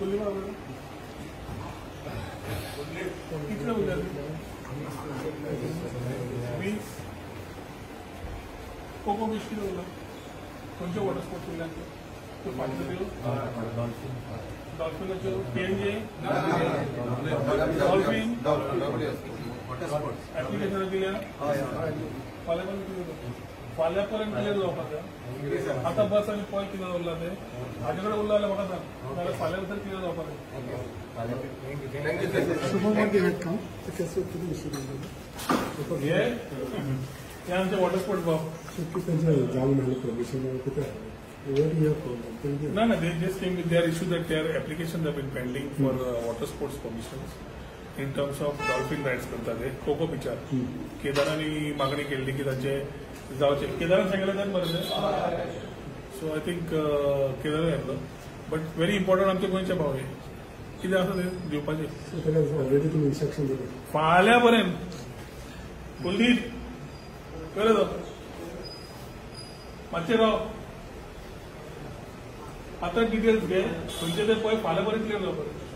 कितने उल्ले cocoa beach kilo उल्ला कोणते वॉटर स्पोर्ट्स उल्ला तो पार्टिसिपेट डॉल्फिन पीएनजे डॉल्फिन ऍप्लिकेशन दिल्या फाल्यापर्यंत क्लियर जावपाक आता बस आनी पॉय कितें उरला ते हाजे कडेन उरला जाल्यार म्हाका सांग नाल्यार फाल्यां भितर क्लियर जावपाक हे आमचे वॉटर स्पोर्ट्स भाव No, they just came with their issue that their applications have been pending for water sports permissions in terms of dolphin rides करता ते कोको पिक्चर केदारांनी मागणी केली की ताचे जावचे केदारान सांगले तर बरें सो आय थिंक केदार येतलो बट व्हेरी इम्पॉर्टंट आमचे गोंयचे भाव हे कितें आसा ते दिवपाचे ऑलरेडी तुमी इन्स्ट्रक्शन दिले फाल्यां पर्यंत कुलदीप बरें जाता मातशें राव आता डिटेल्स घे खंयचे ते पळय फाल्यां पर्यंत क्लियर जावपाक